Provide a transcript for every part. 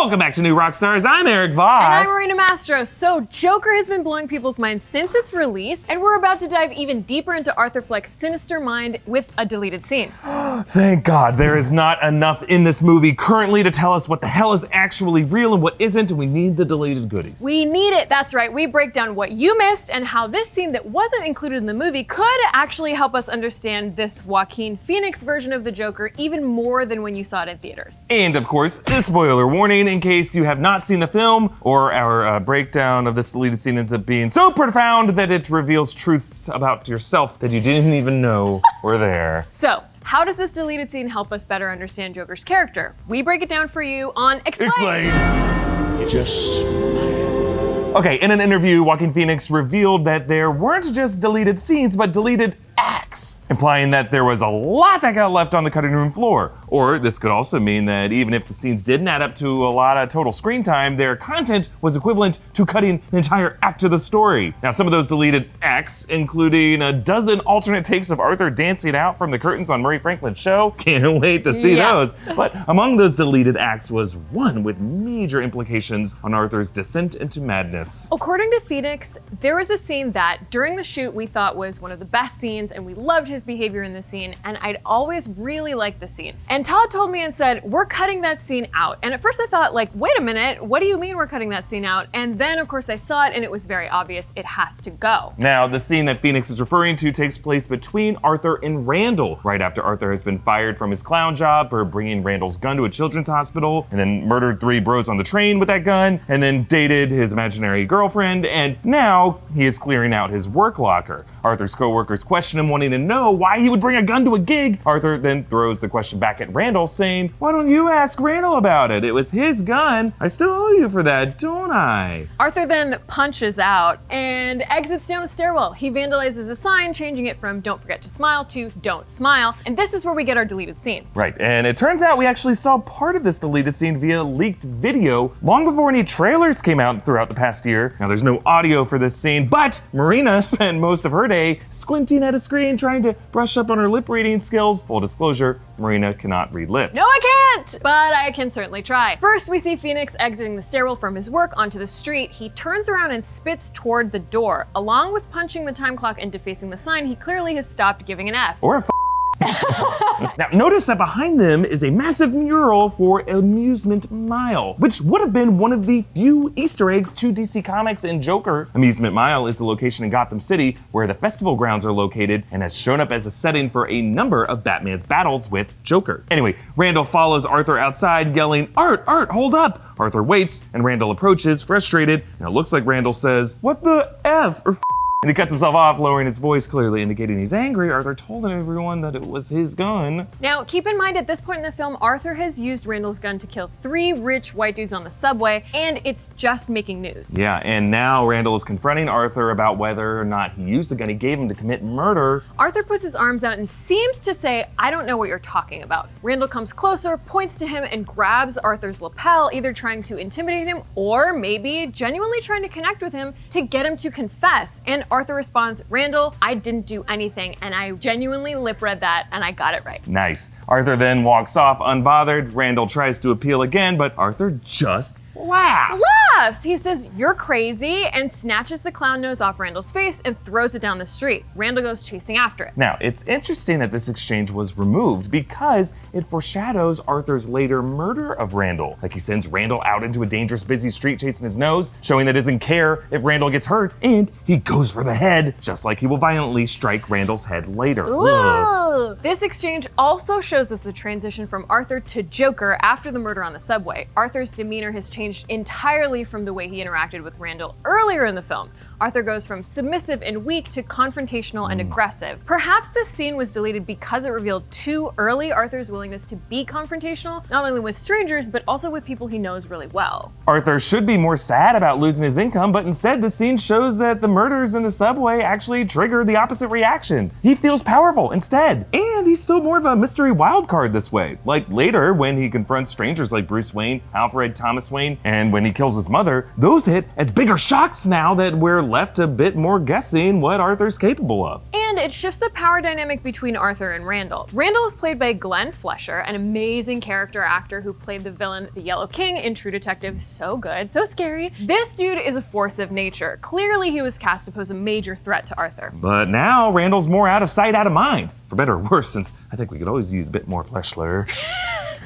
Welcome back to New Rockstars. I'm Erik Voss. And I'm Marina Mastros. So Joker has been blowing people's minds since its release, and we're about to dive even deeper into Arthur Fleck's sinister mind with a deleted scene. Thank God there is not enough in this movie currently to tell us what the hell is actually real and what isn't, and we need the deleted goodies. We need it, that's right. We break down what you missed and how this scene that wasn't included in the movie could actually help us understand this Joaquin Phoenix version of the Joker even more than when you saw it in theaters. And of course, a spoiler warning in case you have not seen the film or our breakdown of this deleted scene ends up being so profound that it reveals truths about yourself that you didn't even know were there. So, how does this deleted scene help us better understand Joker's character? We break it down for you on Explain. Just smile. Okay, in an interview, Joaquin Phoenix revealed that there weren't just deleted scenes, but deleted acts, implying that there was a lot that got left on the cutting room floor. Or this could also mean that even if the scenes didn't add up to a lot of total screen time, their content was equivalent to cutting an entire act of the story. Now, some of those deleted acts, including a dozen alternate takes of Arthur dancing out from the curtains on Murray Franklin's show. Can't wait to see those. But among those deleted acts was one with major implications on Arthur's descent into madness. According to Phoenix, there was a scene that during the shoot we thought was one of the best scenes, and we loved his behavior in the scene, and I'd always really liked the scene. And Todd told me and said, we're cutting that scene out. And at first I thought, like, wait a minute, what do you mean we're cutting that scene out? And then of course I saw it and it was very obvious it has to go. Now, the scene that Phoenix is referring to takes place between Arthur and Randall, right after Arthur has been fired from his clown job for bringing Randall's gun to a children's hospital, and then murdered 3 bros on the train with that gun, and then dated his imaginary girlfriend, and now he is clearing out his work locker. Arthur's co-workers question him, wanting to know why he would bring a gun to a gig. Arthur then throws the question back at Randall, saying, why don't you ask Randall about it? It was his gun. I still owe you for that, don't I? Arthur then punches out and exits down a stairwell. He vandalizes a sign, changing it from don't forget to smile to don't smile. And this is where we get our deleted scene. Right, and it turns out we actually saw part of this deleted scene via leaked video long before any trailers came out throughout the past year. Now, there's no audio for this scene, but Marina spent most of her day squinting at a screen trying to brush up on her lip reading skills. Full disclosure, Marina cannot read lips. No, I can't! But I can certainly try. First, we see Phoenix exiting the stairwell from his work onto the street. He turns around and spits toward the door. Along with punching the time clock and defacing the sign, he clearly has stopped giving an F. Or a Now, notice that behind them is a massive mural for Amusement Mile, which would have been one of the few Easter eggs to DC Comics and Joker. Amusement Mile is the location in Gotham City where the festival grounds are located and has shown up as a setting for a number of Batman's battles with Joker. Anyway, Randall follows Arthur outside yelling, Art, hold up! Arthur waits and Randall approaches, frustrated. Now it looks like Randall says, what the F? Or and he cuts himself off, lowering his voice, clearly indicating he's angry. Arthur told everyone that it was his gun. Now, keep in mind at this point in the film, Arthur has used Randall's gun to kill 3 rich white dudes on the subway, and it's just making news. Yeah, and now Randall is confronting Arthur about whether or not he used the gun he gave him to commit murder. Arthur puts his arms out and seems to say, I don't know what you're talking about. Randall comes closer, points to him, and grabs Arthur's lapel, either trying to intimidate him or maybe genuinely trying to connect with him to get him to confess. And Arthur responds, Randall, I didn't do anything, and I genuinely lip read that, and I got it right. Nice. Arthur then walks off unbothered. Randall tries to appeal again, but Arthur just laughs. He says, you're crazy, and snatches the clown nose off Randall's face and throws it down the street. Randall goes chasing after it. Now, it's interesting that this exchange was removed because it foreshadows Arthur's later murder of Randall. Like, he sends Randall out into a dangerous, busy street chasing his nose, showing that he doesn't care if Randall gets hurt, and he goes for the head, just like he will violently strike Randall's head later. This exchange also shows us the transition from Arthur to Joker after the murder on the subway. Arthur's demeanor has changed entirely from the way he interacted with Randall earlier in the film. Arthur goes from submissive and weak to confrontational and aggressive. Perhaps this scene was deleted because it revealed too early Arthur's willingness to be confrontational, not only with strangers, but also with people he knows really well. Arthur should be more sad about losing his income, but instead the scene shows that the murders in the subway actually trigger the opposite reaction. He feels powerful instead, and he's still more of a mystery wild card this way. Like later, when he confronts strangers like Bruce Wayne, Alfred, Thomas Wayne, and when he kills his mother, those hit as bigger shocks now that we're left a bit more guessing what Arthur's capable of. And it shifts the power dynamic between Arthur and Randall. Randall is played by Glenn Flesher, an amazing character actor who played the villain, the Yellow King, in True Detective. So good, so scary. This dude is a force of nature. Clearly he was cast to pose a major threat to Arthur. But now Randall's more out of sight, out of mind. For better or worse, since I think we could always use a bit more Fleshler.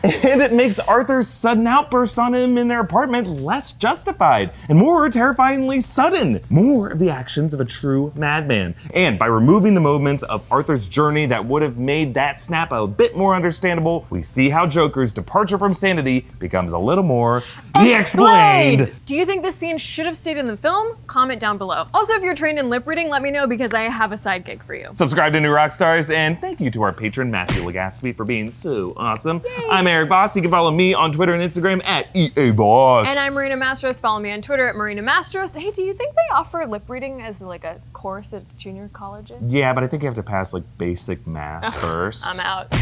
And it makes Arthur's sudden outburst on him in their apartment less justified and more terrifyingly sudden. More of the actions of a true madman. And by removing the moments of Arthur's journey that would have made that snap a bit more understandable, we see how Joker's departure from sanity becomes a little more explained. Do you think this scene should have stayed in the film? Comment down below. Also, if you're trained in lip reading, let me know because I have a side gig for you. Subscribe to New Rockstars, and thank you to our patron Matthew Legaspi for being so awesome. Yay. I'm Erik Voss. You can follow me on Twitter and Instagram at EAVoss. And I'm Marina Mastros. Follow me on Twitter at Marina Mastros. Hey, do you think they offer lip reading as like a course at junior colleges? Yeah, but I think you have to pass like basic math first. I'm out.